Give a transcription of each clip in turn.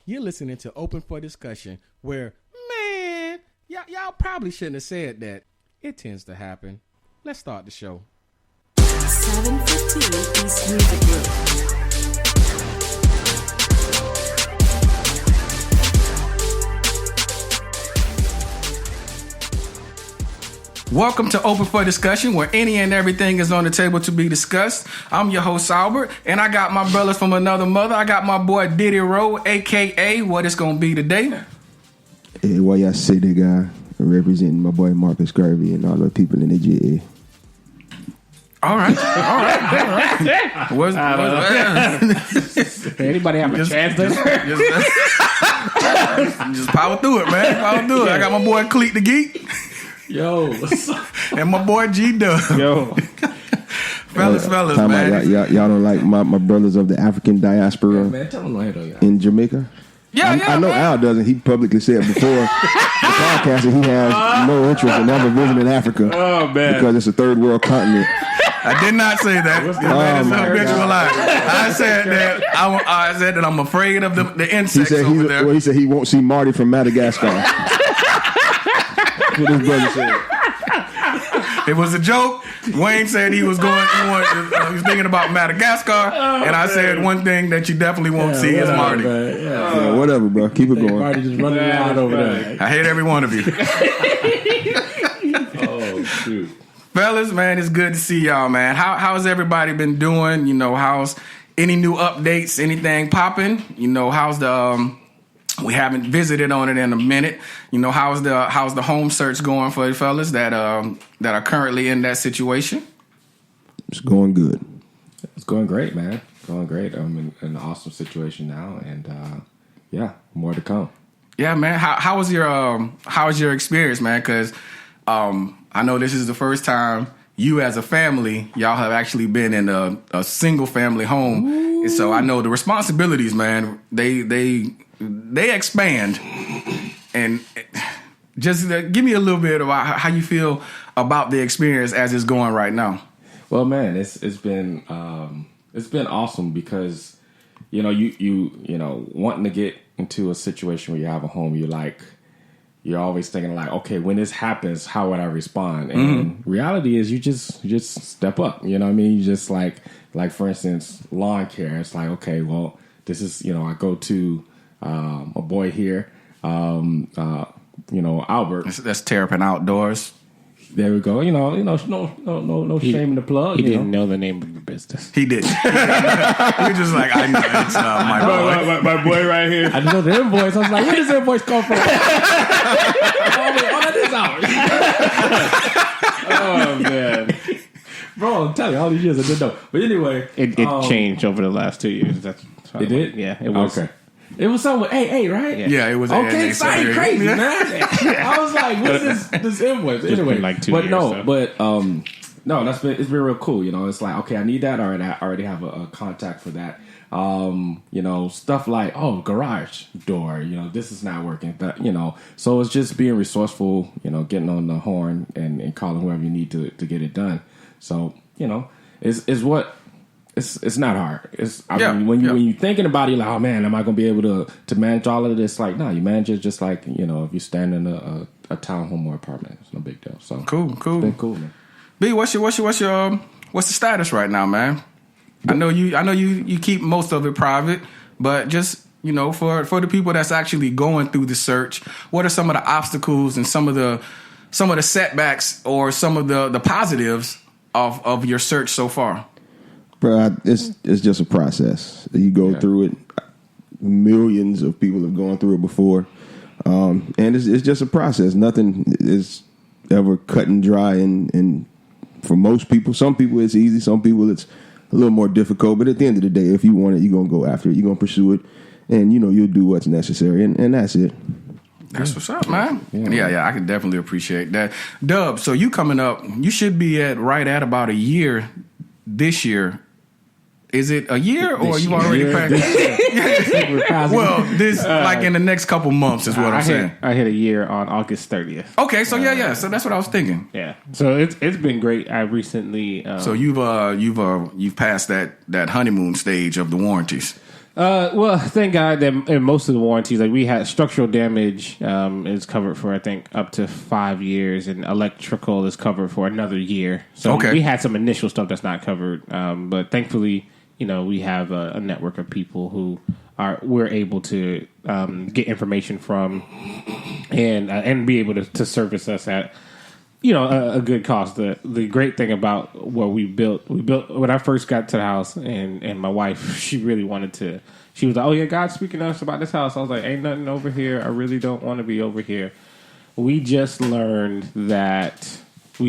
You're listening to Open for Discussion, where, man, y'all probably shouldn't have said that. It tends to happen. Let's start the show. 715 East Music Group. Welcome to Open for Discussion, where any and everything is on the table to be discussed. I'm your host, Albert, and I got my brothers from another mother. I got my boy Diddy Rowe, a.k.a. what it's going to be today. Hey, why y'all say that guy representing my boy Marcus Garvey and all the people in the GA? All right. Anybody have a chance there? Just power through it, man. Power through it. I got my boy Cleet the Geek. Yo. And my boy G-Dub. Yo. fellas, man. Y'all don't like my brothers of the African diaspora man, tell them later, y'all. in Jamaica? I know man. Al doesn't. He publicly said before the podcast that he has no interest in ever visiting Africa. Oh, man. Because it's a third world continent. I did not say that. I said that I'm afraid of the insects over there. He said he won't see Marty from Madagascar. That's what his brother said. It was a joke. Wayne said he was thinking about Madagascar, and I said one thing that you definitely won't see is Marty. Whatever, bro. Keep it going. Marty just running around over there. I hate every one of you. Oh, shoot. Fellas, man, it's good to see y'all, man. How's everybody been doing? You know, how's any new updates, anything popping? You know, how's the we haven't visited on it in a minute. You know, how's the home search going for you fellas that are currently in that situation? It's going good. It's going great, man. Going great. I'm in an awesome situation now, and more to come. Yeah, man. How was your experience, man? Because I know this is the first time you as a family, y'all have actually been in a single family home. Ooh. And so I know the responsibilities, man, they expand. And just give me a little bit about how you feel about the experience as it's going right now. Well, man, it's been awesome because, you know, wanting to get into a situation where you have a home, you're always thinking like, okay, when this happens, how would I respond? And reality is you just step up. You know what I mean? You just like for instance, lawn care. It's like, okay, well, this is, I go to a boy here, Albert. That's Terrapin Outdoors. There we go. No shame in the plug. He didn't know the name of the business. He did. He was just like, I know it's my boy. My boy right here. I know the invoice. I was like, where does the invoice come from? That is ours. Oh man, bro, I'm telling you, all these years I didn't know. But anyway, it changed over the last 2 years. It did. Yeah, it was okay. It was something with AA, right? Yeah, it was okay. Sorry, crazy man. I was like, what's this invoice? Anyway, like 2 years. No, it's been real cool. It's like, okay, I need that. All right, I already have a contact for that. Stuff like, garage door. This is not working. That so it's just being resourceful. Getting on the horn and calling whoever you need to get it done. So it's not hard. When you're thinking about it, you're like, oh man, am I going to be able to manage all of this? Like, no, you manage it just like, if you stand in a townhome or apartment. It's no big deal. So cool. It's been cool, man. B, what's the status right now, man? I know you keep most of it private, but just, for the people that's actually going through the search, what are some of the obstacles and some of the setbacks or some of the positives of your search so far? Bro, it's just a process. You go through it. Millions of people have gone through it before. And it's just a process. Nothing is ever cut and dry. And for most people, some people it's easy. Some people it's a little more difficult. But at the end of the day, if you want it, you're going to go after it. You're going to pursue it. And, you'll do what's necessary. And that's it. That's what's up, man. Yeah, I can definitely appreciate that. Dub, so you coming up, you should be right at about a year this year. Is it a year or you've already passed? Well, like in the next couple months is what I'm saying. I hit a year on August 30th. Okay, so so that's what I was thinking. Yeah, so it's been great. I recently. So you've passed that honeymoon stage of the warranties. Well, thank God that in most of the warranties, like we had structural damage is covered for I think up to 5 years, and electrical is covered for another year. So Okay. we had some initial stuff that's not covered, but thankfully, we have a network of people who we're able to get information from and be able to service us at a good cost. The great thing about what we built when I first got to the house, and my wife, she really wanted to. She was like, "Oh yeah, God's speaking to us about this house." I was like, "Ain't nothing over here. I really don't want to be over here." We just learned that a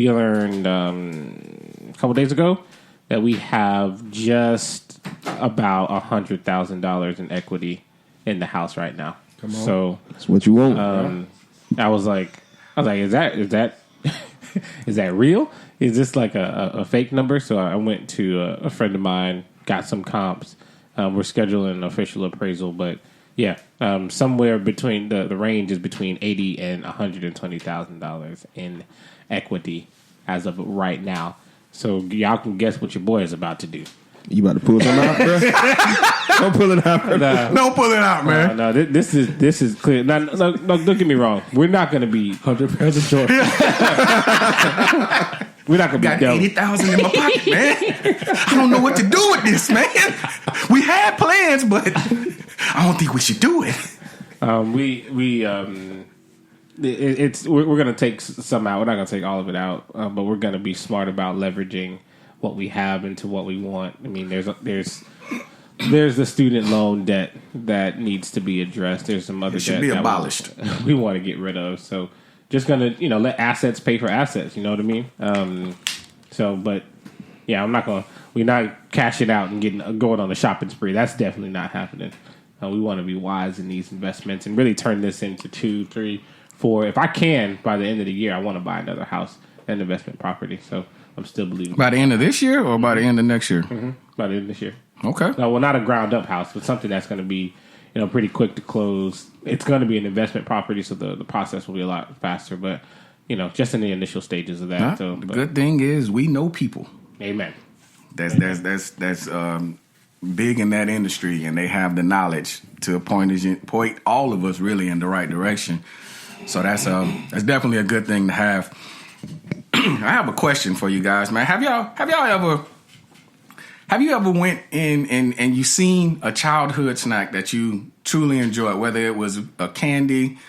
couple days ago that we have just about $100,000 in equity in the house right now. Come on. So That's what you want. I was like, is that is that real? Is this like a fake number? So I went to a friend of mine, got some comps. We're scheduling an official appraisal, but yeah, somewhere between the range is between $80,000 and $120,000 in equity as of right now. So y'all can guess what your boy is about to do. You about to pull something out, bro? Don't pull it out, bro. Don't pull it out, man. No, this is clear. No, don't get me wrong. We're not going to be 100 pairs of shorts. We're not going to be Got dumb. 80,000 in my pocket, man. I don't know what to do with this, man. We had plans, but I don't think we should do it. We're going to take some out. We're not going to take all of it out, but we're going to be smart about leveraging what we have into what we want. I mean, there's the student loan debt that needs to be addressed. There's some other It should debt be that abolished. we want to get rid of. So just gonna let assets pay for assets. You know what I mean? But yeah, we're not cashing out and going on a shopping spree. That's definitely not happening. We want to be wise in these investments and really turn this into 2, 3, 4. If I can, by the end of the year, I want to buy another house and investment property. So I'm still believing. By the end of this year or by the end of next year? Mm-hmm. By the end of this year. Okay. No, well, not a ground up house, but something that's going to be, pretty quick to close. It's going to be an investment property, so the process will be a lot faster. But just in the initial stages of that. The good thing is we know people. Amen. That's big in that industry, and they have the knowledge to point all of us really in the right direction. So that's definitely a good thing to have. I have a question for you guys, man. Have you ever went in and you seen a childhood snack that you truly enjoyed, whether it was a candy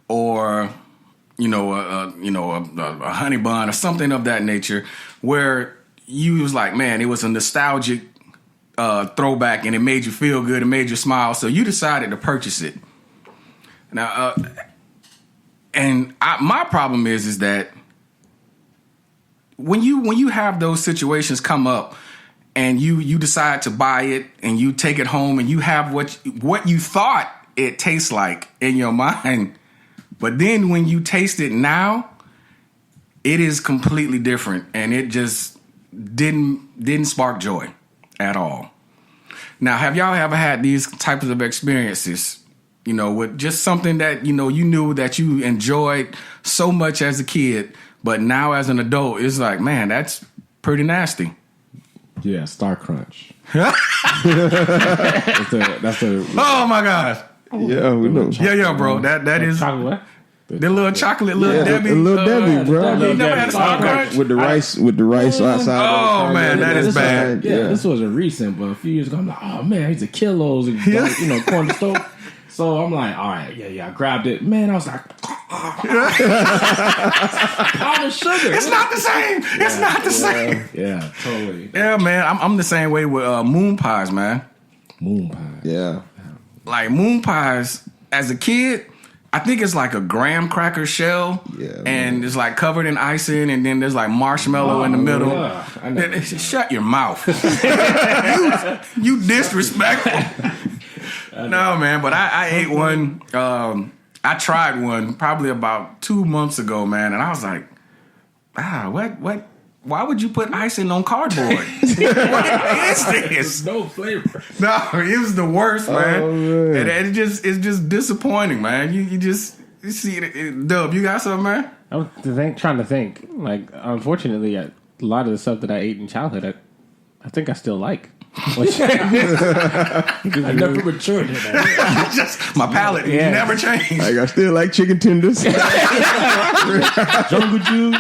or a honey bun or something of that nature, where you was like, man, it was a nostalgic throwback and it made you feel good, it made you smile, so you decided to purchase it. Now, my problem is that when you have those situations come up and you decide to buy it and you take it home and you have what you thought it tastes like in your mind, but then when you taste it now, it is completely different and it just didn't spark joy at all. Now, have y'all ever had these types of experiences, with just something that you knew that you enjoyed so much as a kid, but now as an adult, it's like, man, that's pretty nasty. Yeah, Star Crunch. Yeah. That's a Oh my gosh. Yeah, we know. Yeah, bro. That is Chocolate what? the little chocolate, little Debbie. Little Debbie, bro. You never had a Star Crunch? With the rice outside. Oh, man, that is bad. Yeah, this wasn't recent, but a few years ago, I'm like, oh man, I used to kill those, and corn the stove. So I'm like, all right, yeah, I grabbed it. Man, I was like, all the sugar. It's not the same. It's not the same. Yeah, totally. Yeah, man. I'm the same way with moon pies, man. Moon pie. Yeah. Like moon pies, as a kid, I think it's like a graham cracker shell, and it's like covered in icing, and then there's like marshmallow in the middle. Yeah. Shut your mouth. you disrespectful. No, man, but I ate one. I tried one probably about 2 months ago, man, and I was like, what? Why would you put icing on cardboard? What is this? No flavor. No, it was the worst, man. Oh, man. And it's just disappointing, man. You see it. Dub, you got something, man? I was trying to think. Like, unfortunately, a lot of the stuff that I ate in childhood, I think I still like. I never matured in that. Just my palate Yeah. never changed. Like, I still like chicken tenders. Jungle juice,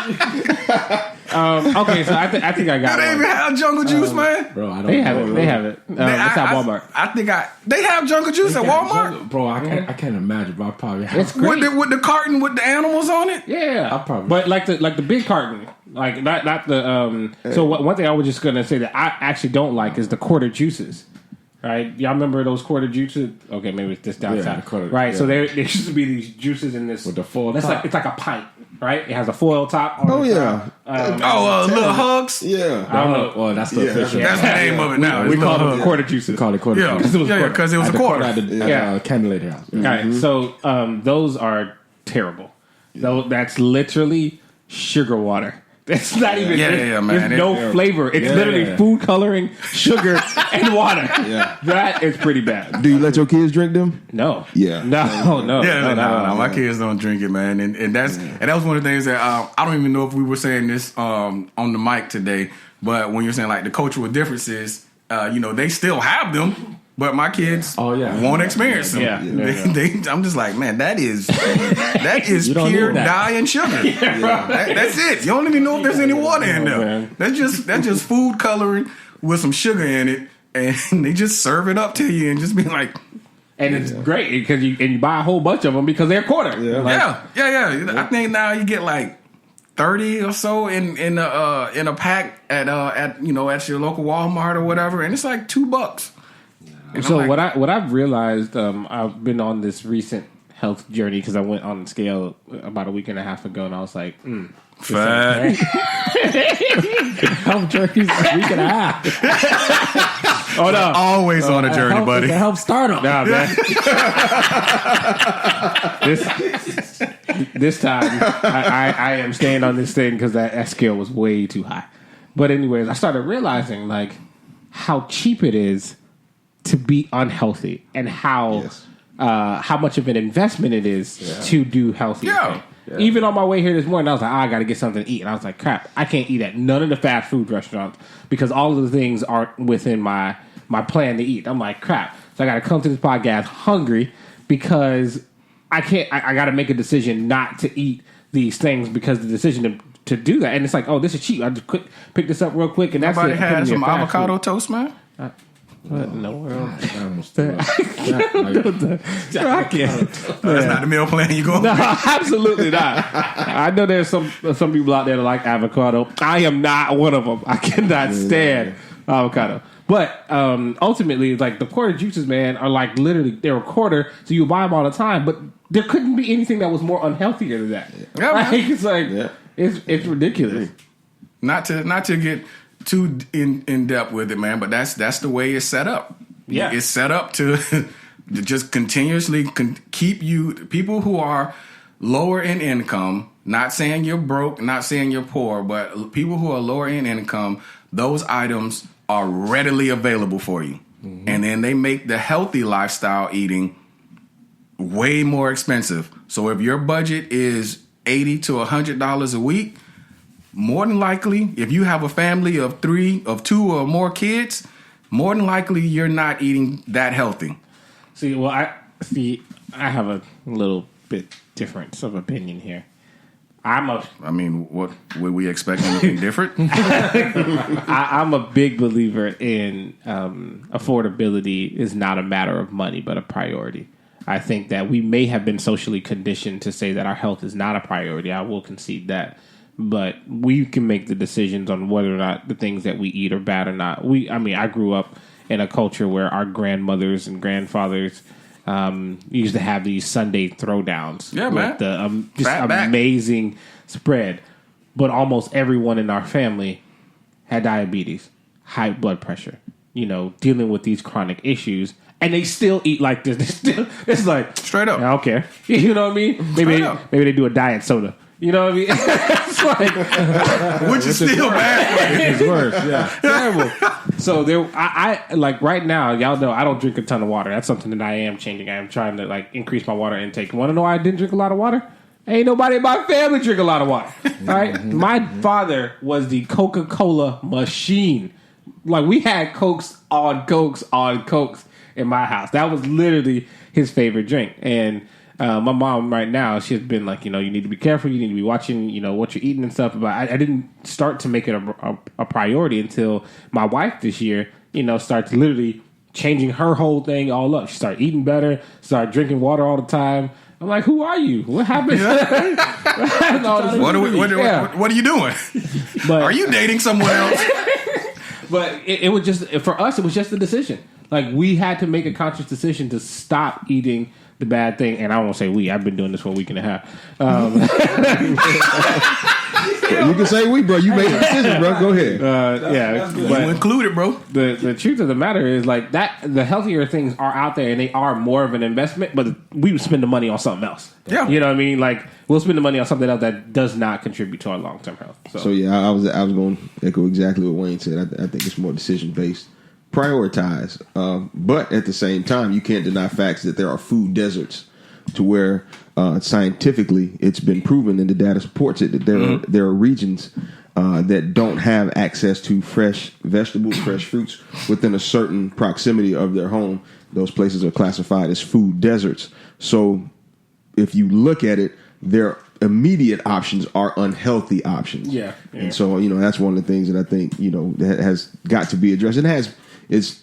Okay, so I think I got Do they even one. have jungle juice, man? bro. I don't. They have it. They have it. It's at Walmart. I think they have jungle juice at Walmart Bro, I can't imagine. But I probably have. It's great. with the carton with the animals on it. Yeah, I probably- but like the big carton, like not the. So one thing I was just gonna say that I actually don't like is the quarter juices. Right, y'all remember those quarter juices? Okay, maybe it's this down Yeah, south. the quarter- Right, so yeah. there used to be these juices in this With the foil That's top. like it's like a pint, right? It has a foil top. On Oh the yeah. top. Little hugs. Yeah. I don't know. Well, that's the Yeah. official. That's the name of it now. We It's call Little them Hugs. quarter juices. We call it quarter. Yeah, juice. it was a quarter. because it was At a the quarter. At the Yeah. Cannulator house. All right, so those are terrible. That's literally sugar water. That's not even. Yeah, man. There's no flavor. It's literally food coloring, sugar, and water. Yeah. That is pretty bad. Do you let your kids drink them? No. Yeah. No. Yeah, No. my kids don't drink it, man, and that was one of the things that I don't even know if we were saying this on the mic today, but when you're saying like the cultural differences, they still have them, but my kids won't experience them. Yeah. I'm just like, man, that is don't pure need that. dye and sugar. That's it. You don't even know if there's any water in there. man. That's just food coloring with some sugar in it, and they just serve it up to you and just be like. And it's great because you buy a whole bunch of them because they're a quarter. Yeah. Like, Yeah. I think now you get like 30 or so in a pack at your local Walmart or whatever, and it's like $2. And So I'm like, what I've realized, I've been on this recent health journey because I went on the scale about a week and a half ago, and I was like, fat. Health jerky's a week and a half. oh no, Always on a journey, buddy. To help start them. nah, man. this time I am staying on this thing because that scale was way too high. But anyways, I started realizing like how cheap it is to be unhealthy and how much of an investment it is to do healthy. Yeah. thing. Even on my way here this morning, I was like, I got to get something to eat. And I was like, crap, I can't eat at none of the fast food restaurants because all of the things aren't within my plan to eat. I'm like, crap. So I got to come to this podcast hungry because I can't. I got to make a decision not to eat these things because the decision to do that. And it's like, oh, this is cheap. I just pick this up real quick. And that's Somebody it. had Put it in some your fast avocado food. toast, man. What in the world? I almost threw up. I can't. That's not the meal plan you going. No, absolutely not. I know there's some people out there that like avocado. I am not one of them. I cannot stand avocado. But ultimately, like the quarter juices, man, are like literally they're a quarter, so you buy them all the time. But there couldn't be anything that was more unhealthier than that. Yeah, like, man. it's like it's ridiculous. Not to get too in depth with it, man, but that's the way it's set up. Yeah. It's set up to just continuously keep you people who are lower in income. Not saying you're broke, not saying you're poor, but people who are lower in income, those items are readily available for you, and then they make the healthy lifestyle eating way more expensive. So if your budget is $80 to $100 a week. More than likely, if you have a family of 2 or more kids, more than likely you're not eating that healthy. I have a little bit difference of opinion here. I mean, what would we expect anything different? I'm a big believer in affordability is not a matter of money, but a priority. I think that we may have been socially conditioned to say that our health is not a priority. I will concede that. But we can make the decisions on whether or not the things that we eat are bad or not. I grew up in a culture where our grandmothers and grandfathers used to have these Sunday throwdowns. Yeah, man. With the just Fat back. amazing spread. But almost everyone in our family had diabetes, high blood pressure, dealing with these chronic issues. And they still eat like this. It's like Straight up. I don't care. You know what I mean? Maybe up. they do a diet soda. You know what I mean? It's like, Which is still bad. It's worse. Yeah. terrible. So I like right now, y'all know I don't drink a ton of water. That's something that I am changing. I am trying to like increase my water intake. Want to know why I didn't drink a lot of water? Ain't nobody in my family drink a lot of water. All right, my father was the Coca-Cola machine. Like, we had Cokes on Cokes on Cokes in my house. That was literally his favorite drink. And my mom right now, she's been like, you need to be careful. You need to be watching, what you're eating and stuff. But I didn't start to make it a priority until my wife this year, starts literally changing her whole thing all up. She started eating better, started drinking water all the time. I'm like, who are you? What happened? What are you doing? But, are you dating someone else? But it was just, for us, it was just a decision. Like, we had to make a conscious decision to stop eating the bad thing. And I won't say we. I've been doing this for a week and a half. You can say we, bro. You made a decision, bro. Go ahead. You included, bro. The truth of the matter is, like, that the healthier things are out there and they are more of an investment, but we would spend the money on something else. Yeah. You know what I mean? Like, we'll spend the money on something else that does not contribute to our long-term health. So yeah, I was going to echo exactly what Wayne said. I think it's more decision-based. Prioritize. But at the same time, you can't deny facts that there are food deserts to where scientifically it's been proven and the data supports it that there are regions that don't have access to fresh vegetables, fresh fruits within a certain proximity of their home. Those places are classified as food deserts. So if you look at it, their immediate options are unhealthy options. Yeah. And so, that's one of the things that I think, that has got to be addressed. It's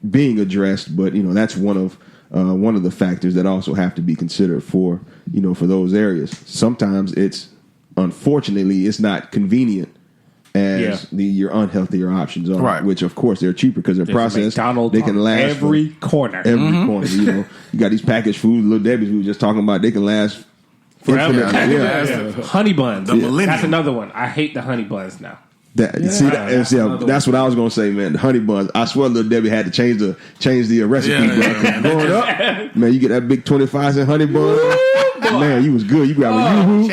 being addressed, but, that's one of the factors that also have to be considered for those areas. Sometimes unfortunately, it's not convenient as your unhealthier options are, right. Which of course they're cheaper because they're processed. McDonald's they can last every corner. Every corner. You got these packaged foods, Little Debbie's we were just talking about, they can last forever. Yeah. Honey buns. The millennium. That's another one. I hate the honey buns now. That's what I was gonna say, man. The honey buns. I swear, Little Debbie had to change the recipe. Growing up, man, you get that big 25-cent honey bun. Man, you was good. You grab a yoo-hoo.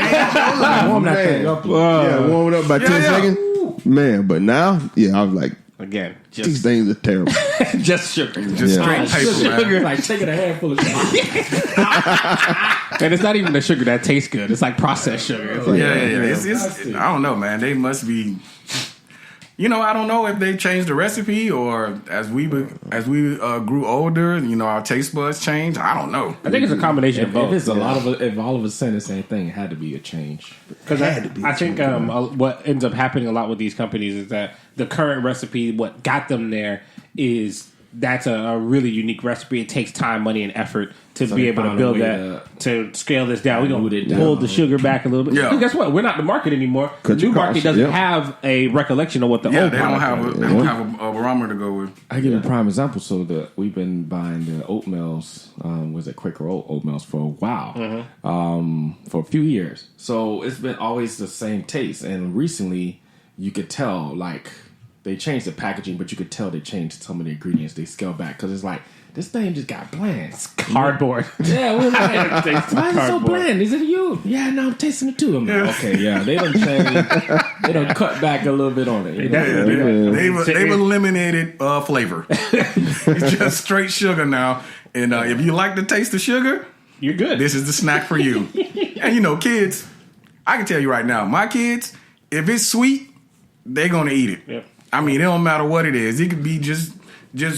Warm it up by 10 seconds. Man, but now, I was like, again, these things are terrible. Just sugar. Just straight paper, sugar. Like taking a handful of sugar. And it's not even the sugar that tastes good. It's like processed sugar. It's like, It's I don't know, man. They must be. I don't know if they changed the recipe or as we grew older, our taste buds changed. I don't know. I think it's a combination of both. If it's if all of a sudden the same thing, it had to be a change. Because I think what ends up happening a lot with these companies is that the current recipe, what got them there, is that's a really unique recipe. It takes time, money, and effort to be able to build that, to scale this down. We're going to pull the sugar back a little bit. Yeah. Because guess what? We're not the market anymore. The new market doesn't have a recollection of what the old they don't product have a barometer to go with. I give you a prime example. So we've been buying the oatmeals, was it Quaker oatmeals for a while, for a few years. So it's been always the same taste. And recently, you could tell, like, they changed the packaging, but you could tell they changed some of the ingredients. They scaled back because it's like, this thing just got bland. It's cardboard. Yeah, we're like, why is it so bland? Is it you? Yeah, no, I'm tasting it too. I'm like, okay, yeah, they don't change. They don't cut back a little bit on it. They've eliminated flavor. It's just straight sugar now. And if you like the taste of sugar, you're good. This is the snack for you. And kids, I can tell you right now, my kids, if it's sweet, they're gonna eat it. Yep. I mean, it don't matter what it is. It could be just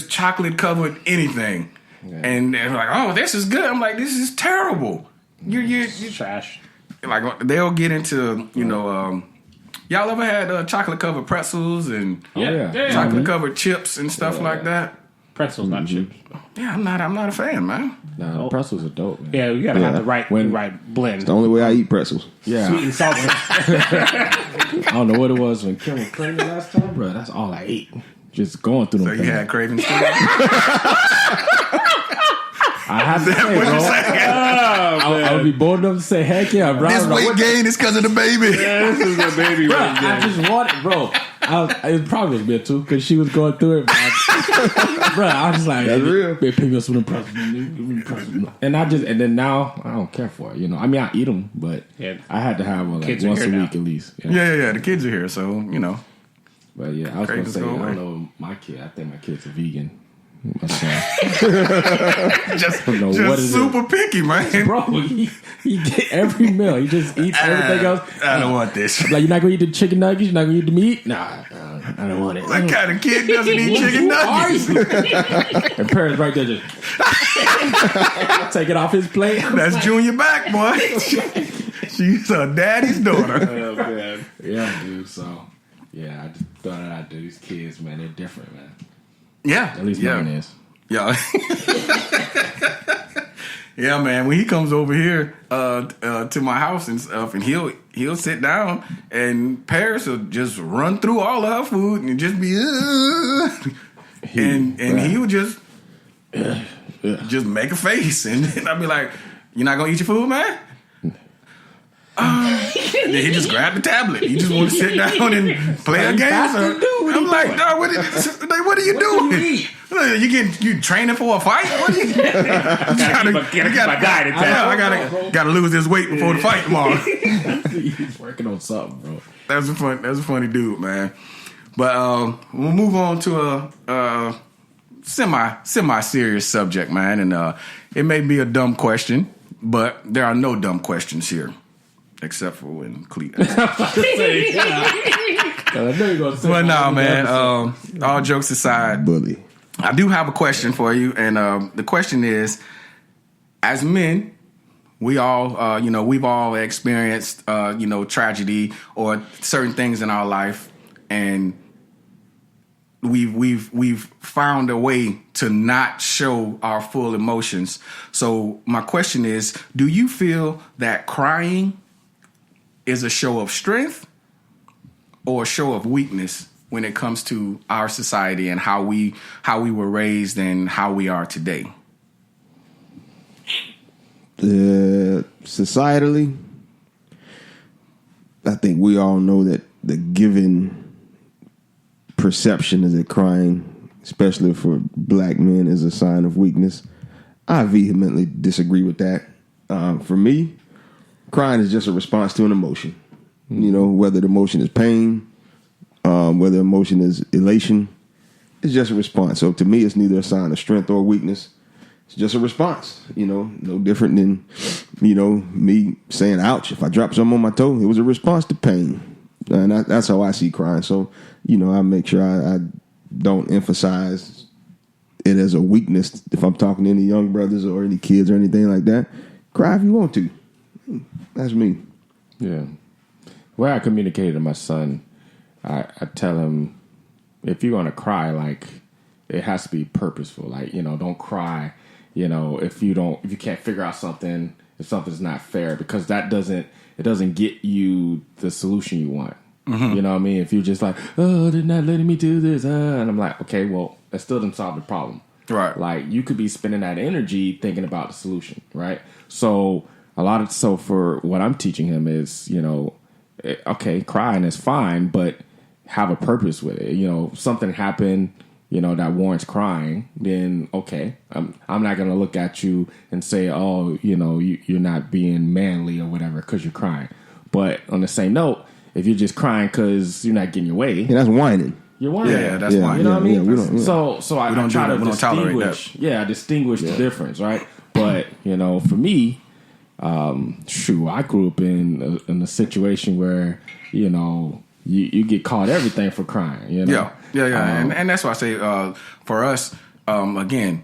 chocolate covered anything, and they're like, "Oh, this is good." I'm like, "This is terrible." You're trash. Like they'll get into y'all ever had chocolate covered pretzels and chocolate covered chips and stuff like that? Pretzels, not chips. Yeah, I'm not a fan, man. No, pretzels are dope, man. Yeah, you gotta have the right blend. It's the only way I eat pretzels. Yeah. Sweet and salty. I don't know what it was when Kim was pregnant last time, bro. That's all I ate. Just going through them. So you had cravings too? I have to say, bro. I would be bold enough to say, heck yeah, bro. This weight gain is because of the baby. Yeah, this is the baby Bro, weight gain. I just wanted, bro. It probably was me too, because she was going through it. Bro, I was just like, that's real. Pick me up some pretzels. And then now, I don't care for it. I mean, I eat them, but I had to have one like once a week at least. Yeah. The kids are here, so But yeah, I was going to say, I go away. don't know, my kid, I think my kid's a vegan. My son. just know what it is. super picky, man. Bro, he get every meal. He just eats everything else. I don't want this. Like, you're not gonna eat the chicken nuggets. You're not gonna eat the meat. Nah, I don't want it. What kind of kid doesn't eat chicken nuggets? And parents right there just take it off his plate. That's Junior back, boy. She's a daddy's daughter. Oh, man. Yeah, dude. So, yeah, I just thought I'd do. These kids, man, they're different, man. Yeah, At least mine is. Yeah. Yeah, man. When he comes over here to my house and stuff, and he'll sit down, and Paris will just run through all of her food and just be, and he would just make a face, and then I'd be like, "You're not gonna eat your food, man?" And then he just grabbed the tablet. He just want to sit down and play a game. I'm like, "No, what are you doing? You training for a fight? What are you? I gotta lose this weight before the fight tomorrow." He's working on something, bro. That's a funny dude, man. But we'll move on to a semi serious subject, man. And it may be a dumb question, but there are no dumb questions here, except for when Cleet. But no, man. All jokes aside, Bully. I do have a question for you, and the question is: as men, we all, we've all experienced, tragedy or certain things in our life, and we've found a way to not show our full emotions. So my question is: do you feel that crying is a show of strength or a show of weakness when it comes to our society and how we were raised and how we are today? Societally, I think we all know that the given perception is that crying, especially for black men, is a sign of weakness. I vehemently disagree with that. For me, crying is just a response to an emotion. You know, whether the emotion is pain, whether the emotion is elation, it's just a response. So to me, it's neither a sign of strength or weakness. It's just a response, no different than, me saying, ouch, if I drop something on my toe, it was a response to pain. And that's how I see crying. So, I make sure I don't emphasize it as a weakness. If I'm talking to any young brothers or any kids or anything like that, cry if you want to. That's me. Yeah. Where I communicated to my son, I tell him, if you're going to cry, like, it has to be purposeful. Like, don't cry, if you can't figure out something, if something's not fair, because it doesn't get you the solution you want. Mm-hmm. You know what I mean? If you're just like, oh, they're not letting me do this, and I'm like, okay, well, that still doesn't solve the problem. Right. Like, you could be spending that energy thinking about the solution, right? So for what I'm teaching him is, okay, crying is fine, but have a purpose with it. Something happened, that warrants crying, then okay, I'm not going to look at you and say, oh, you're not being manly or whatever because you're crying. But on the same note, if you're just crying because you're not getting your way, that's whining. You're whining. Yeah, that's whining. You know what I mean? Yeah, we don't, So I try to distinguish. Yeah, distinguish the difference, right? But for me, I grew up in a situation where you get caught everything for crying. Yeah. And that's why I say for us, again,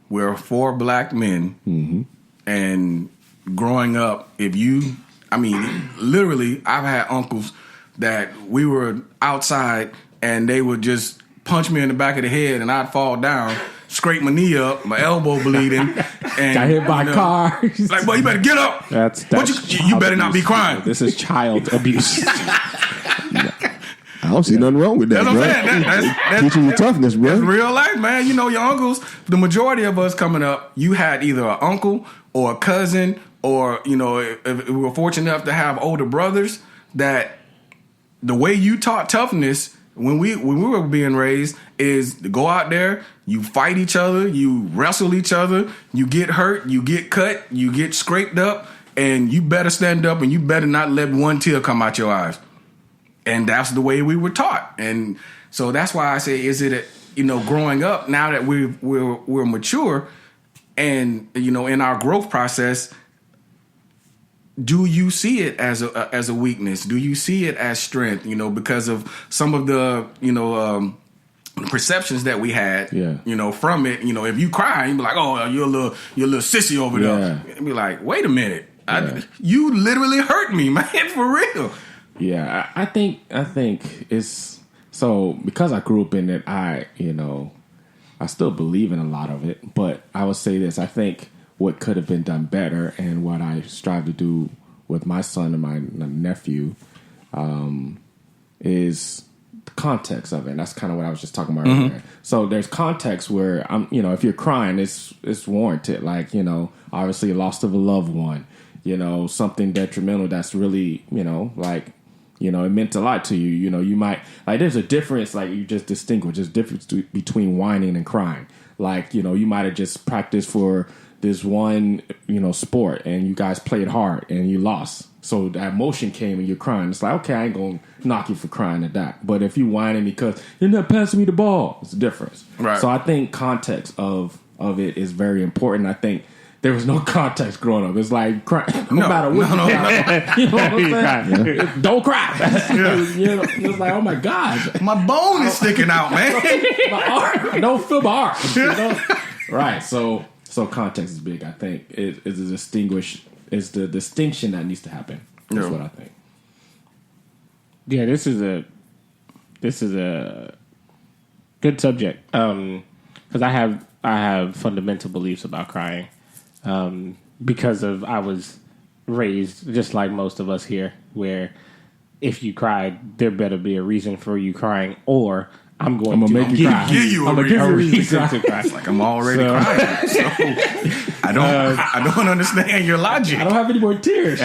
we're 4 black men, mm-hmm. and growing up, literally, I've had uncles that we were outside and they would just punch me in the back of the head and I'd fall down, scrape my knee up, my elbow bleeding, and got hit by a car. Like, boy, you better get up. That's you better not be crying. This is child abuse. I don't see nothing wrong with that, That's bro. what I'm saying. That's teaching you toughness, bro. That's real life, man. Your uncles, the majority of us coming up, you had either an uncle or a cousin, or, if we were fortunate enough to have older brothers, that the way you taught toughness when we were being raised is to go out there, you fight each other, you wrestle each other, you get hurt, you get cut, you get scraped up, and you better stand up and you better not let one tear come out your eyes. And that's the way we were taught. And so that's why I say, is it growing up, now that we're mature, and in our growth process, do you see it as a weakness? Do you see it as strength? Because of some of the perceptions that we had, from it. If you cry, you be like, "Oh, you're a little sissy over there." And be like, "Wait a minute, you literally hurt me, man, for real." Yeah, I think it's so because I grew up in it. I still believe in a lot of it, but I would say this: I think what could have been done better, and what I strive to do with my son and my nephew, is the context of it. And that's kind of what I was just talking about earlier. So there's context where if you're crying, it's warranted. Like, obviously a loss of a loved one, something detrimental that's really, it meant a lot to you. You might, like, there's a difference, like you just distinguish, there's a difference between whining and crying. Like, you might have just practiced for this one, sport, and you guys played hard and you lost. So that emotion came and you're crying. It's like, okay, I ain't going to knock you for crying at that. But if you whining because you're not passing me the ball, it's a difference. Right. So I think context of it is very important. I think there was no context growing up. It's like, no matter what. No. You know what I'm saying? Yeah. Don't cry. It's like, oh my God. My bone is sticking out, man. My arm. I don't feel my arm. Right. So context is big. I think it's the distinction that needs to happen. That's what I think. Yeah, this is a good subject because I have fundamental beliefs about crying because I was raised just like most of us here, where if you cried, there better be a reason for you crying, or I'm going to make you cry. Give you a reason to cry. It's like I'm already crying. So I don't understand your logic. I don't have any more tears.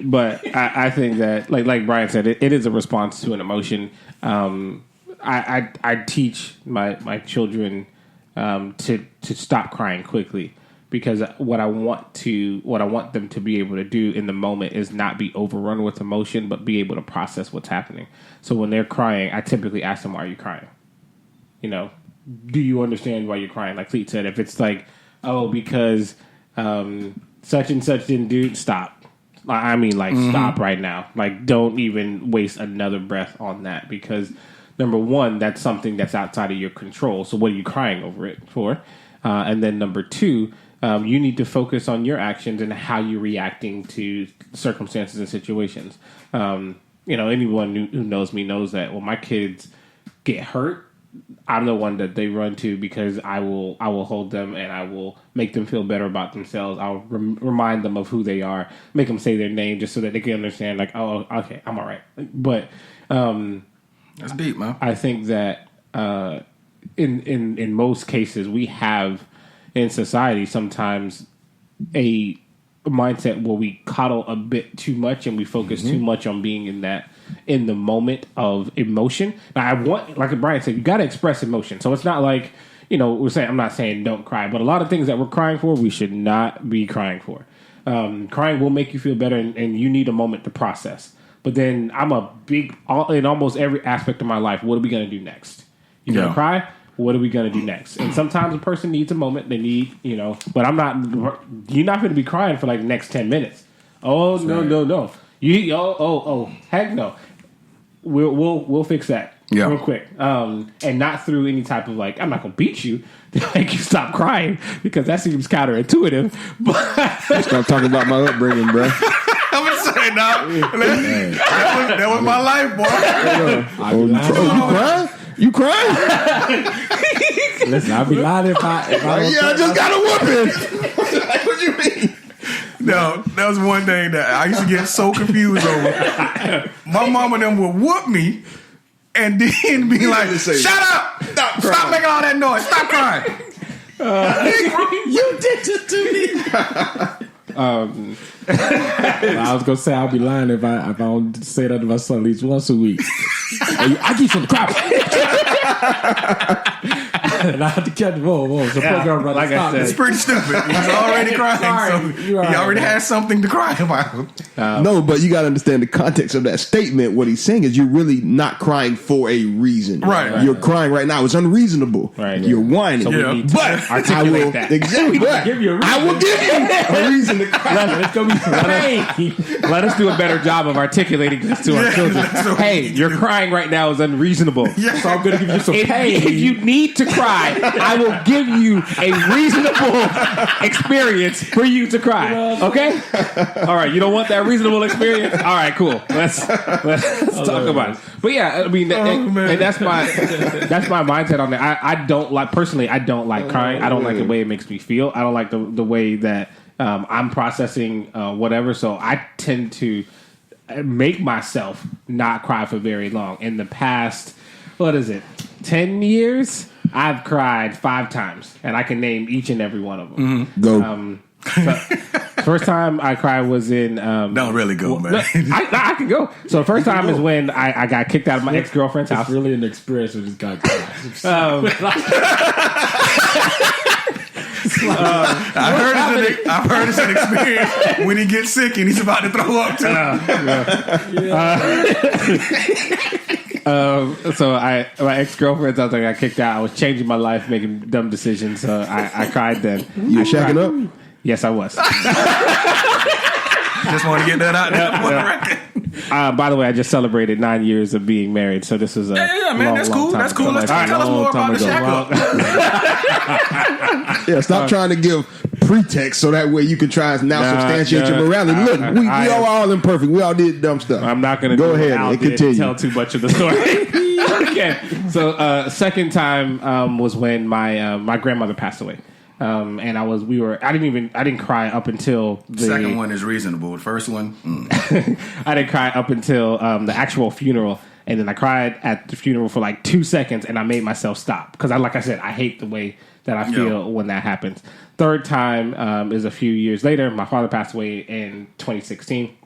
But I think that, like Brian said, it is a response to an emotion. I teach my children to stop crying quickly, because what I want them to be able to do in the moment is not be overrun with emotion, but be able to process what's happening. So when they're crying, I typically ask them, "Why are you crying? Do you understand why you're crying?" Like Cleet said, if it's like, "Oh, because such and such didn't do," stop. I mean, stop right now. Like, don't even waste another breath on that, because number one, that's something that's outside of your control. So what are you crying over it for? And then number two, you need to focus on your actions and how you're reacting to circumstances and situations. Anyone who knows me knows that when my kids get hurt, I'm the one that they run to, because I will hold them and I will make them feel better about themselves. I'll remind them of who they are, make them say their name just so that they can understand, like, oh, okay, I'm all right. But that's deep, man. I think that in most cases we have in society sometimes a mindset where we coddle a bit too much and we focus too much on being in the moment of emotion. Now, like Brian said, you got to express emotion. So it's not like, I'm not saying don't cry, but a lot of things that we're crying for, we should not be crying for. Crying will make you feel better, and you need a moment to process. But then I'm in almost every aspect of my life, what are we going to do next? You're going to cry? What are we going to do next? And sometimes a person needs a moment. They need, but you're not going to be crying for like the next 10 minutes. Oh, no. Heck no. We'll fix that real quick. And not through any type of, like, I'm not going to beat you to make you stop crying, because that seems counterintuitive. But let's start talking about my upbringing, bro. I'm going to say, that was my life, boy. You crying? Listen, I'll be lying if I I just got a whooping. What you mean? No, that was one thing that I used to get so confused over. My mom and them would whoop me and then be like, "Shut up! Stop making all that noise! Stop crying!" You did this to me. I was gonna say I'll be lying if I don't say that to my son at least once a week. I get some crap. And I had to catch. Whoa! So poor girl, brother, like I stop said. It's pretty stupid. He's already crying, Sorry. so You're he all already right, has something to cry about. No, but you got to understand the context of that statement. What he's saying is you're really not crying for a reason. Right. You're crying right now. It's unreasonable. Right. You're whining. So we Yeah. need to But I articulate will that. exactly. But give you a reason. I will give you a reason to cry. It's gonna be pain. Let us do a better job of articulating this to our children. So- Hey, you're crying right now is unreasonable. So I'm gonna give you some pain. If you need to cry, I will give you a reasonable experience for you to cry. Okay? All right. You don't want that reasonable experience? All right. Cool. Let's talk about it. But yeah, I mean, and that's my mindset on that. I don't like personally. I don't like crying. I don't like the way it makes me feel. I don't like the way that I'm processing whatever. So I tend to make myself not cry for very long. In the past, 10 years, I've cried 5 times, and I can name each and every one of them. Go. First time I cried was in. Don't really go, man. I can go. So the first time is when I got kicked out of my ex-girlfriend's house. It's really an experience with this guy. I've heard it's an experience when he gets sick and he's about to throw up too. So my ex-girlfriend's house, I got kicked out. I was changing my life, making dumb decisions. So I cried then. You shacking up? Yes, I was. Just want to get that out there for the record. By the way, I just celebrated 9 years of being married, so this is a Yeah, man, that's cool. That's cool. Let's tell us more about the shack up. Yeah, stop trying to give pretext so that way you can try and now substantiate your morality. Look, we are all imperfect. We all did dumb stuff. I'm not going to go ahead and continue. Tell too much of the story. Okay, so second time was when my grandmother passed away. And I didn't cry up until the Second one is reasonable. The first one, I didn't cry up until the actual funeral, and then I cried at the funeral for like 2 seconds, and I made myself stop because like I said, I hate the way that I feel when that happens. Third time is a few years later. My father passed away in 2016.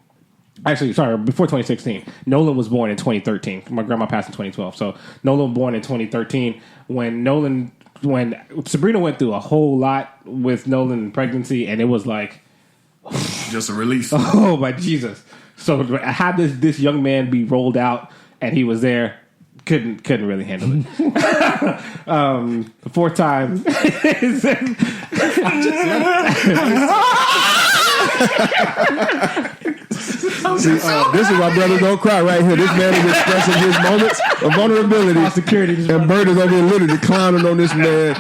Actually, sorry, before 2016. Nolan was born in 2013. My grandma passed in 2012. So Nolan was born in 2013. When Sabrina went through a whole lot with Nolan in pregnancy, and it was like, just a release. oh my Jesus! So I had this young man be rolled out, and he was there. Couldn't really handle it. The fourth time. This is why brothers don't cry right here. This man is expressing his moments of vulnerability. And Bert is over here literally clowning on this man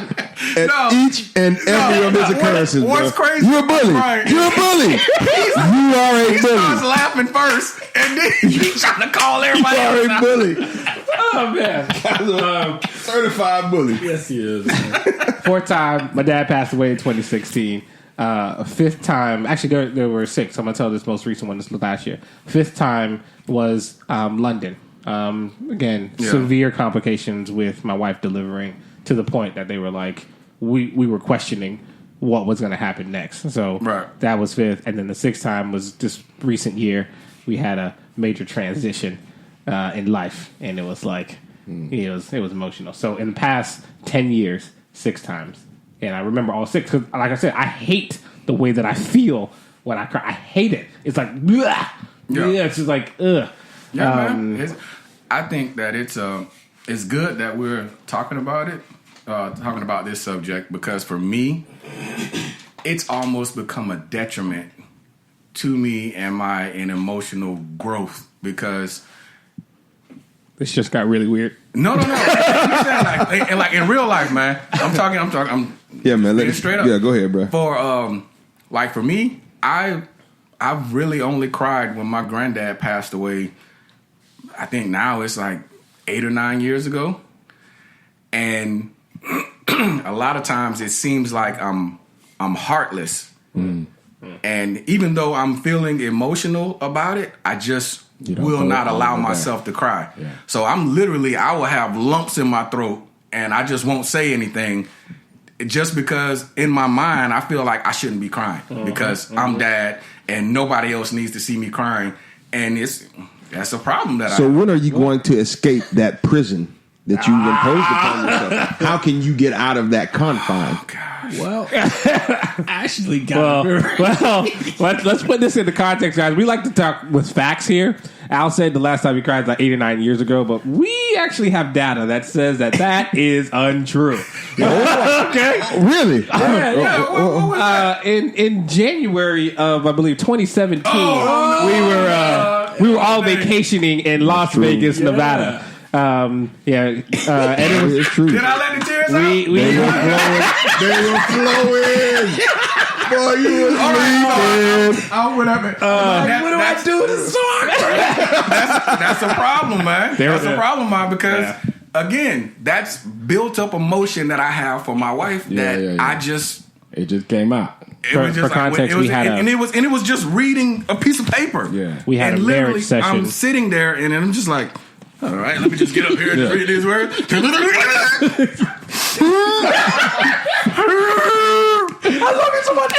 at each and every of his occurrences. What's bro. crazy? You're a bully. Right. You're a bully. You are a He starts bully. laughing first, and then he's trying to call You everybody are else a out. bully. Oh man! Certified bully. Yes, he is. Fourth time, my dad passed away in 2016. Fifth time, actually there were 6. I'm gonna tell this most recent one. This was last year. Fifth time was London. Again, severe complications with my wife delivering to the point that they were like, we were questioning what was going to happen next. So that was 5th, and then the 6th time was this recent year. We had a major transition in life, and it was like it was emotional. So in the past 10 years, 6 times. And I remember all 6 because, like I said, I hate the way that I feel when I cry. I hate it. It's like, bleh. Yeah, it's just like, ugh. Yeah, man. I think that it's good that we're talking about it, talking about this subject, because for me, it's almost become a detriment to me and my emotional growth because. This just got really weird. No. like in real life, man. I'm talking. Yeah, man. Being straight up. Yeah, go ahead, bro. For me, I really only cried when my granddad passed away. I think now it's like 8 or 9 years ago, and a lot of times it seems like I'm heartless, and even though I'm feeling emotional about it, I just will not allow myself to cry. Yeah. So I will have lumps in my throat, and I just won't say anything. Just because in my mind I feel like I shouldn't be crying because I'm dad and nobody else needs to see me crying, and that's a problem that So when are you going to escape that prison that you've imposed upon yourself. How can you get out of that confine? Well, Ashley got it. Well, let's put this into context, guys. We like to talk with facts here. Al said the last time he cried was like 8 or 9 years ago, but we actually have data that says that is untrue. Okay, Really? in January of I believe 2017, we were all vacationing in Las Vegas, Nevada. And it was It's true. Did I let the tears out? They were flowing. Boy, you was sleeping. Oh, whatever. What do I do to song? That's a problem, man. That's a yeah. problem, man, because again, that's built up emotion that I have for my wife that I just It just came out. it was just for context, it was, we had and it was just reading a piece of paper. Yeah. We had and a literally, marriage session. I'm sitting there and I'm just like, all right, let me just get up here and read these words. I love you so much.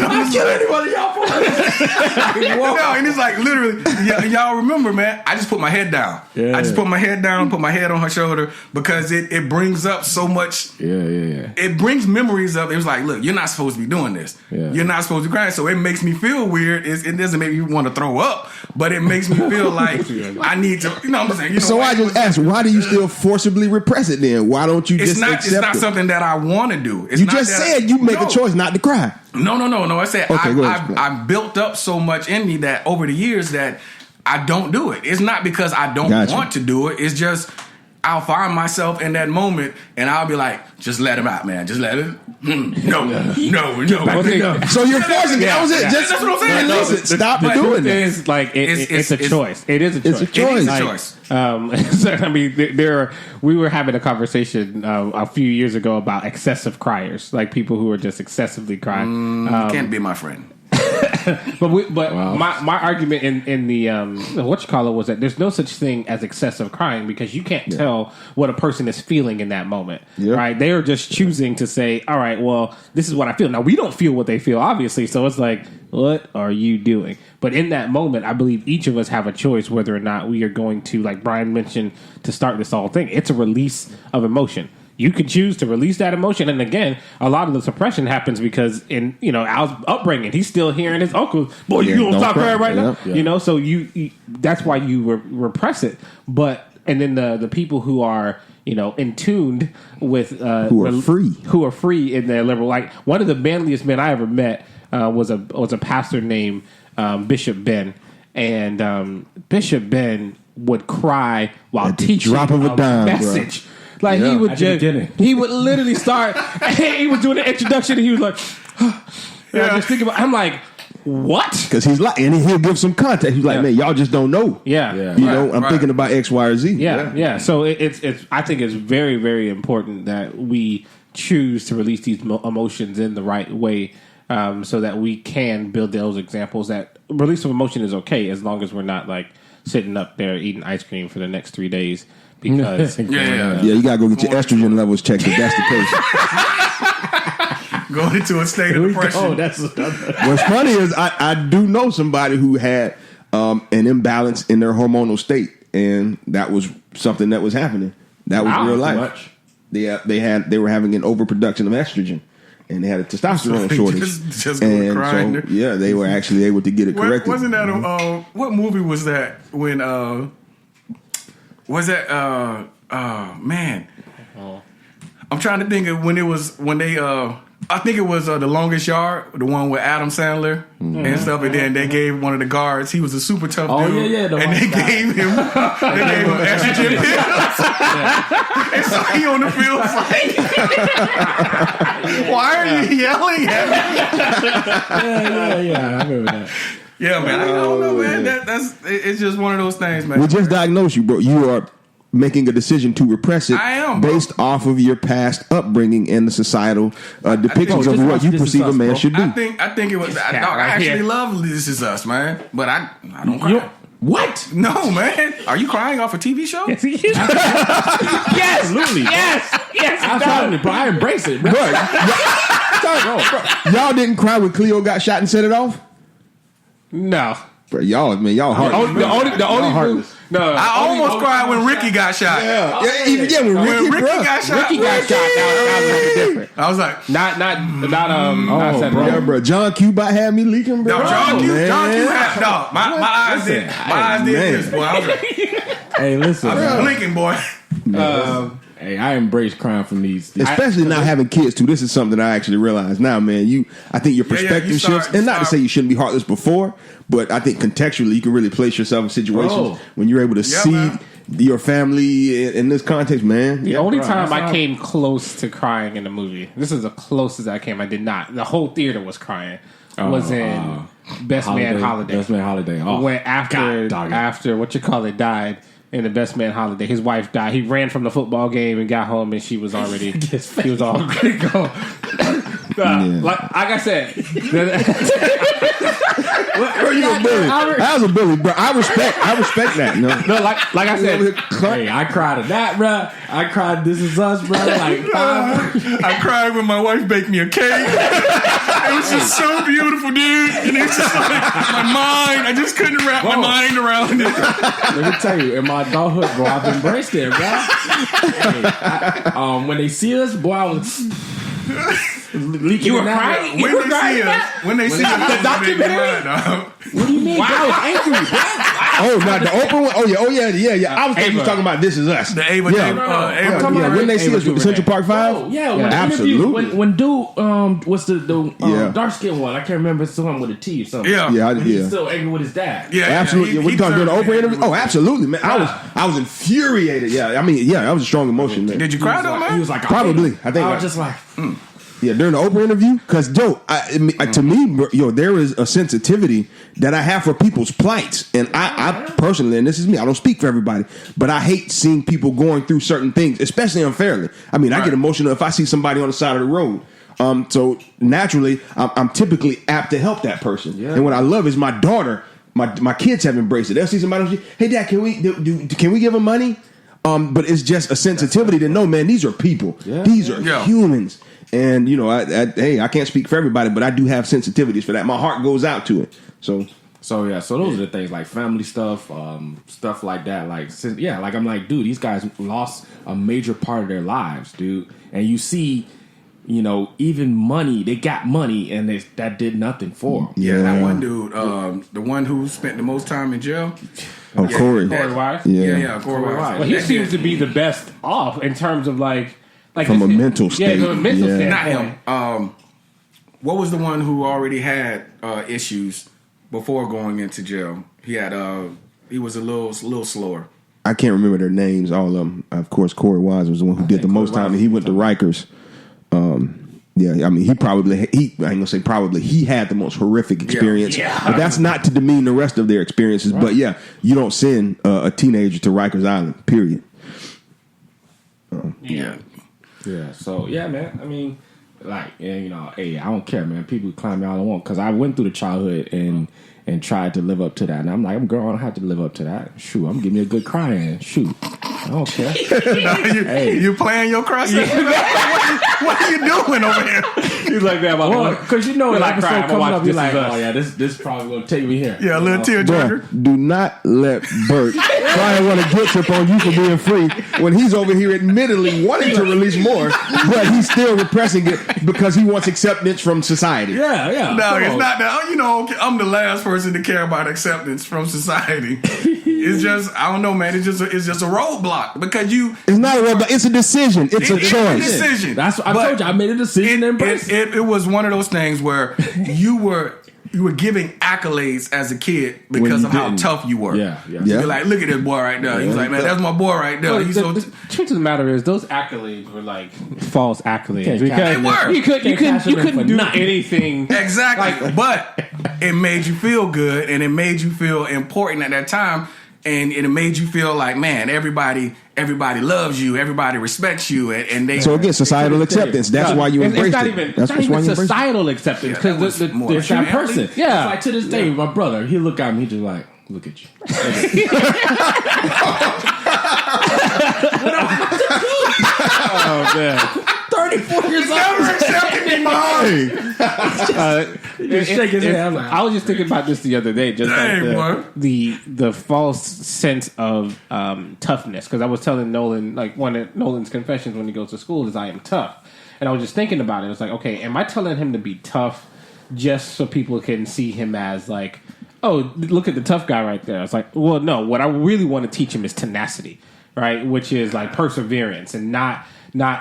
I'll kill anybody y'all for it. No, and it's like literally, y'all remember, man? I just put my head down. Yeah. I just put my head down, put my head on her shoulder because it brings up so much. Yeah. It brings memories up. It was like, look, you're not supposed to be doing this. Yeah. You're not supposed to cry. So it makes me feel weird. It doesn't make me want to throw up, but it makes me feel like I need to. You know what I'm saying? So I just asked, why do you still forcibly repress it then? Why don't you just accept It's not it? something that I want to do. It's You not just that said you make a choice not to cry. No. I said Okay, go ahead. I've built up so much in me that over the years that I don't do it. It's not because I don't Gotcha. want to do it. It's just I'll find myself in that moment and I'll be like, just let him out, man. Just let it. No. So you're forcing it. That was it. Just That's what I'm saying. release it. Stop the doing truth it. is, like, it's a choice. It is a choice. It's a choice. It is a Like, choice. So, I mean, we were having a conversation a few years ago about excessive criers, like people who are just excessively crying. Can't be my friend. My argument in the was that there's no such thing as excessive crying because you can't tell what a person is feeling in that moment, Yeah. right? They are just choosing to say, all right, well, this is what I feel. Now, we don't feel what they feel, obviously, so it's like, what are you doing? But in that moment, I believe each of us have a choice whether or not we are going to, like Brian mentioned, to start this whole thing. It's a release of emotion. You can choose to release that emotion, and again, a lot of the suppression happens because in Al's upbringing, he's still hearing his uncle, "Boy, you don't stop crying right now." Yeah. So you that's why you repress it. But and then the people who are in tuned with Who are free in their liberal. Like one of the manliest men I ever met was a pastor named Bishop Ben, and Bishop Ben would cry while At the teaching drop of a dime, bro. message. Like Yeah. he would At the beginning. he would literally start. He was doing the introduction, and he was like, I just think about. I'm like, what? Because he's like, and he'll give some context. He's like, man, y'all just don't know. Yeah. You know, I'm Right. thinking about X, Y, or Z. Yeah. So it's. I think it's very, very important that we choose to release these emotions in the right way, so that we can build those examples. That release of emotion is okay as long as we're not like sitting up there eating ice cream for the next 3 days because Yeah. Yeah, you gotta go get your estrogen levels checked if that's the case. Going into a state of depression. Oh, that's What's funny is I do know somebody who had an imbalance in their hormonal state, and that was something that was happening. That was Wow, real too life. much. They were having an overproduction of estrogen, and they had a testosterone shortage. just going and crying. so yeah, they were actually able to get it corrected. Wasn't that what movie was that when was that man I'm trying to think of when they I think it was The Longest Yard, the one with Adam Sandler and stuff, and then they gave one of the guards, he was a super tough dude, yeah, the and one they guy. gave him estrogen pills, and so he on the field like, why are you yelling at me? Yeah, I remember that. Yeah, man, I don't know, man. It's just one of those things, man. We just diagnosed you, bro. You are making a decision to repress it. I am, bro. based off of your past upbringing and the societal depictions just of what watch you This Is perceive a Us, man bro. should do. I think it was. I right actually here. love This Is Us, man. But I don't cry. What? No, man. Are you crying off a TV show? yes, Absolutely. yes. Absolutely, bro. I embrace it, bro. Y'all didn't cry when Cleo got shot and set it off? No. Bro, y'all heartless. The only heartless. no. I almost cried when Ricky got shot. Yeah, when When Ricky, bro. got shot, Ricky got shot. That was different. I was like, Not Seven. bro. Yeah, bro. John Q had me leaking, bro. no, John Q Man. had no. My eyes did. My eyes did man. this, boy. I was like, Hey, listen. I was blinking, boy. Hey, I embrace crime from these. Especially not having kids too. This is something I actually realize now, man. I think your perspective you shifts, start- and not to say you shouldn't be heartless before, but I think contextually you can really place yourself in situations Bro. when you're able to see man. your family in this context, man. The only bro, time that's I how- came close to crying in the movie, this is the closest I came. I did not. The whole theater was crying. Was in Best Man Holiday. Best Man Holiday. Oh, When after what you call it died in the Best Man Holiday, his wife died. He ran from the football game and got home, and she was already he was all ready to go. Like I said, Bro, you a bully. I was a bully, bro. I respect that. No, no, like I said, Hey, I cried at that, bro. I cried This Is Us, bro. Like 5. I cried when my wife baked me a cake. It was just so beautiful, dude. And it's just like my mind. I just couldn't wrap my mind around it. Let me tell you, in my adulthood, bro, I've embraced it, bro. Hey, when they see us, boy, I was leaking. You were in that, crying? When You were they crying see at us, that? when they see us, the documentary? What do you mean? Wow. Bro, I was angry, bro. oh, not the open one. Oh yeah. I was thinking you was talking about This Is Us. The Ava, Yeah. Ava, Yeah, when they see us Ava Central Park 5. Oh, yeah, when absolutely. When dude, what's the Yeah. dark skinned one? I can't remember. Someone with a T or something. Yeah. Yeah, But he's yeah. still angry with his dad. Yeah, Absolutely. yeah, What you talking during the Oprah deserved interview? Oh, absolutely, man. I was infuriated. Yeah, I mean, yeah, that was a strong emotion, man. Did you cry though, man? He was like, Probably. I think I like- was just like, Yeah, during the Oprah interview, because to me, bro, there is a sensitivity that I have for people's plights, and I personally, and this is me, I don't speak for everybody, but I hate seeing people going through certain things, especially unfairly. I mean, I get emotional if I see somebody on the side of the road. So naturally, I'm typically apt to help that person, and what I love is my daughter. My kids have embraced it. They'll see somebody, hey, Dad, can we give them money? But it's just a sensitivity to know, man, these are people, these are humans. And I can't speak for everybody, but I do have sensitivities for that. My heart goes out to it. So those are the things like family stuff, stuff like that. Like I'm like, dude, these guys lost a major part of their lives, dude. And you see, even money, they got money, and that did nothing for them. Yeah, that one dude, the one who spent the most time in jail. Corey, Corey Wise. Yeah, Corey Wise. Well, he seems to be the best off in terms of like from a mental state. Yeah, from a mental Not standpoint. him. What was the one who already had issues before going into jail? He had he was a little slower. I can't remember their names, all of them. Of course, Corey Wise was the one who did the most time, and he went to Rikers. Yeah, I mean, he ain't gonna say probably, he had the most horrific experience. But that's not to demean the rest of their experiences. Right. But yeah, you don't send a teenager to Rikers Island, period. Yeah. So yeah, man. I mean, like, hey, I don't care, man. People climb me all I want, because I went through the childhood and tried to live up to that. And I'm like, I'm girl, I don't have to live up to that. Shoot, I'm giving me a good crying. Shoot, I don't care. You playing your cross? What are you doing over here? He's like that. Because when I episode cry, I'm coming gonna up, watch you're This like, Is Us. oh yeah, this probably gonna take me here. Yeah, a little tear jerker. Bruh, do not let Bert try and run a guilt trip on you for being free when he's over here admittedly wanting to release more, but he's still repressing it because he wants acceptance from society. Yeah. No, it's not that. I'm the last person to care about acceptance from society. It's just, I don't know, man. It's just a roadblock because It's not a roadblock. It's a decision. It's a It's choice. a decision. That's what I told you. I made a decision to embrace it. It was one of those things where you were giving accolades as a kid because you of how didn't. tough you were. Yeah. You're like, look at this boy right there. He's like, man, that's my boy right there. Well, He's the truth of the matter is, those accolades were like false accolades because They were. you couldn't do anything. Exactly. But it made you feel good and it made you feel important at that time. And it made you feel like, man, everybody loves you, everybody respects you, and they. So again, societal acceptance. That's why you embrace it. It's not even societal acceptance because It's that person. Yeah. It's like to this day, my brother, he look at me, he just like, look at you. Oh man. 34 years old. Never accepted me, Mom. Shake his head. I was just thinking about this the other day, just Dang, like the false sense of toughness. Because I was telling Nolan, like one of Nolan's confessions when he goes to school is I am tough, and I was just thinking about it. It's like, okay, am I telling him to be tough just so people can see him as like, oh, look at the tough guy right there? It's like, well, no. What I really want to teach him is tenacity, right? Which is like perseverance and not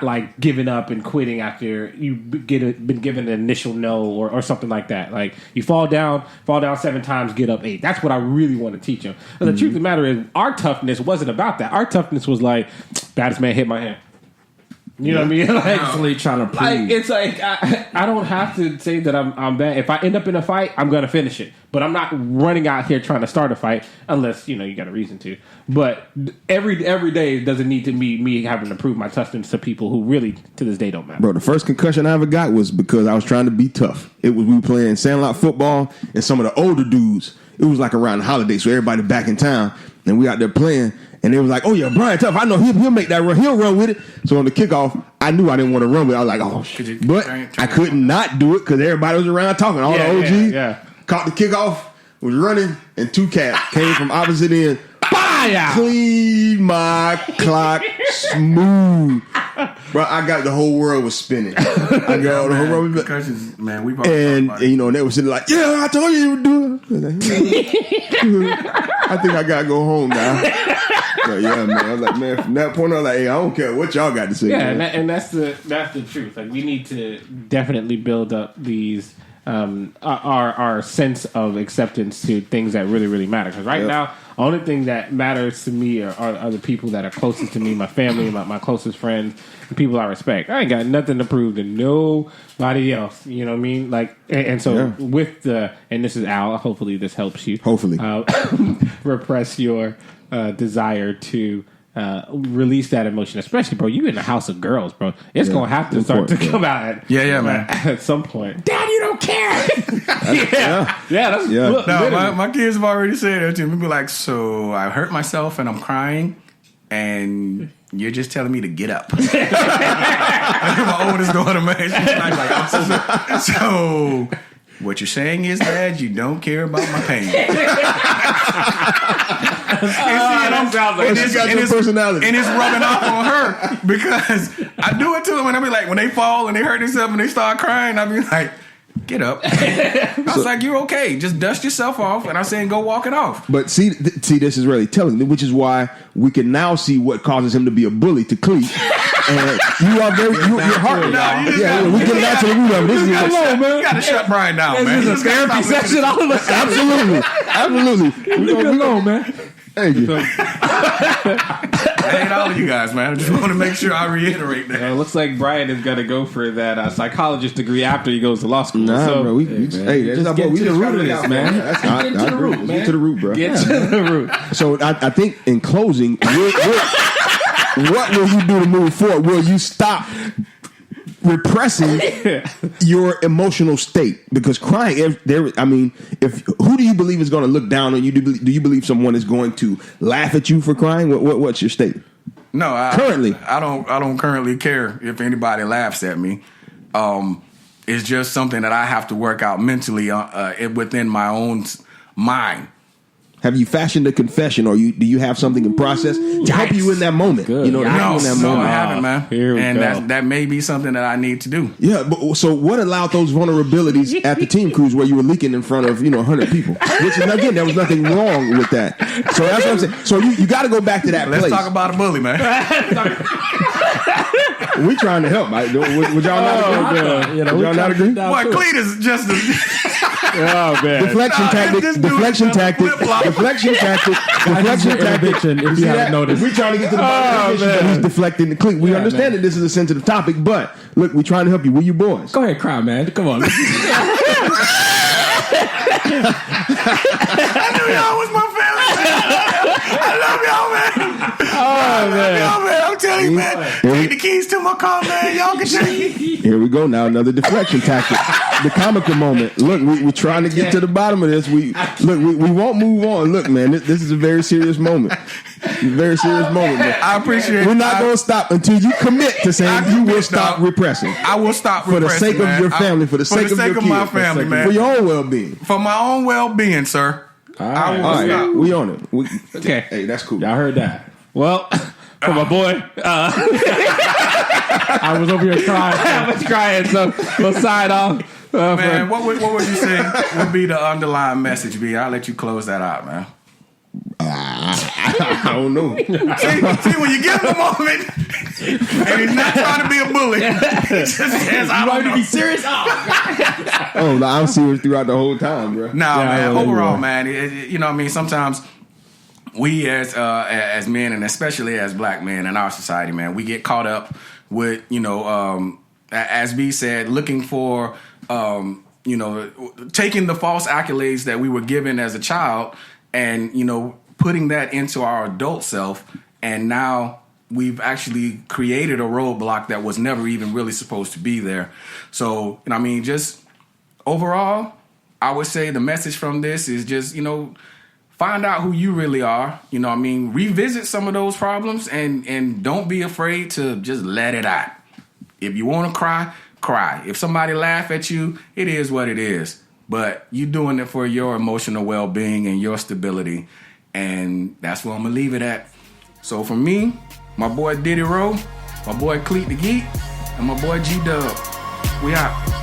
like giving up and quitting after you've been given an initial no or something like that. Like you fall down 7 times, get up 8. That's what I really want to teach him. But the truth of the matter is, our toughness wasn't about that. Our toughness was like, baddest man hit my hand. You know what I mean? Like, Constantly trying to prove. like it's like I don't have to say that I'm bad. If I end up in a fight, I'm gonna finish it. But I'm not running out here trying to start a fight unless you got a reason to. But every day doesn't need to be me having to prove my toughness to people who really to this day don't matter. Bro, the first concussion I ever got was because I was trying to be tough. It was we were playing sandlot football, and some of the older dudes. It was like around the holidays, so everybody back in town, and we out there playing. And they was like, "Oh yeah, Brian Tough. I know he'll make that run. He'll run with it." So on the kickoff, I knew I didn't want to run with it. I was like, "Oh shit!" But I could not do it because everybody was around talking. All the OGs caught the kickoff, was running, and 2 cats came from opposite end. Clean my clock smooth, bro. I got the whole world was spinning. I got the whole world was Concussions, man. We've and they were sitting like, "Yeah, I told you would do it." I think I gotta go home now. So, yeah, man. I was like, man, from that point on, like, hey, I don't care what y'all got to say. Yeah, man. and that's the truth. Like we need to definitely build up these our sense of acceptance to things that really, really matter. Because right now, the only thing that matters to me are the people that are closest to me, my family, my closest friends, the people I respect. I ain't got nothing to prove to nobody else. You know what I mean? Like, and so with and this is Al. Hopefully, this helps you. Hopefully, repress your desire to release that emotion, especially, bro. You in a house of girls, bro. It's gonna have to start to come out. Man. At some point. Dad, you don't care. That's look, no. My kids have already said that to me. Be like, so I hurt myself and I'm crying, and you're just telling me to get up. My oldest daughter, man, she's like, so what you're saying is, Dad, you don't care about my pain. personality. And it's rubbing off on her because I do it to them, and I be like, when they fall and they hurt themselves and they start crying, I be like, get up. I was like, you're okay. Just dust yourself off, and I'm saying go walk it off. But see, this is really telling, which is why we can now see what causes him to be a bully to Cleet. And you are very, you're hard. We get back to the root of it. This is come on, man. You got to shut Brian down, man. This is a therapy session. All of us. Absolutely. We're going, man. Thank you. I hate all of you guys, man. I just want to make sure I reiterate that. It looks like Brian is going to go for that psychologist degree after he goes to law school. Nah, so, bro. We just get to the root of this, man. I agree. Get to the root, bro. Get to the root. So I think in closing, what will you do to move forward? Will you stop repressing your emotional state? Because crying, if who do you believe is going to look down on you? Do you believe someone is going to laugh at you for crying? What's your state? No, currently, I don't currently care if anybody laughs at me. It's just something that I have to work out mentally within my own mind. Have you fashioned a confession, or do you have something in process to help you in that moment? Good. You know, to help you in that moment. I haven't, man. And that may be something that I need to do. Yeah, but so what allowed those vulnerabilities at the team cruise where you were leaking in front of 100 people? Which is, again, there was nothing wrong with that. So that's what I'm saying. So you got to go back to that place. Let's talk about a bully, man. We trying to help. Would y'all not agree? Would y'all not agree? Boy, Cleet is just a... Oh, man. Deflection tactic. If you haven't noticed, we're trying to get to the bottom of the issue. He's deflecting the Cleet. We understand that this is a sensitive topic, but look, we're trying to help you. Will you boys? Go ahead, cry, man. Come on. I knew y'all was my family. I love y'all, man. Y'all, man. I'm telling you, man. Take the keys to my car, man. Y'all can take it. Here we go now. Another deflection tactic. The comical moment. Look, we're trying to get to the bottom of this. We won't move on. Look, man, this is a very serious moment. Very serious moment, man. I appreciate. We're not going to stop until you commit to saying you will stop repressing. I will stop for the repressing, sake of your family, for the sake of your kids, my family, man, for your own well-being, for my own well-being, sir. I will All stop. right, we on it. Okay. Hey, that's cool. Y'all heard that? Well, for my boy, I was over here crying. I was crying, so we'll sign off. Man, what would you say would be the underlying message, B? I'll let you close that out, man. I don't know. See, when you give him a moment, and he's not trying to be a bully, he just says, I don't know. To be serious? Oh, no, I'm serious throughout the whole time, bro. Nah, Yeah, man. well, Overall, anyway. man, you know what I mean? Sometimes we as men, and especially as black men in our society, man, we get caught up with, as B said, looking for, taking the false accolades that we were given as a child and, putting that into our adult self. And now we've actually created a roadblock that was never even really supposed to be there. So, just overall, I would say the message from this is just, find out who you really are. Revisit some of those problems and don't be afraid to just let it out. If you want to cry, cry. If somebody laugh at you, it is what it is. But you doing it for your emotional well-being and your stability. And that's where I'm going to leave it at. So for me, my boy Diddy Rowe, my boy Cleet the Geek, and my boy G-Dub, we out.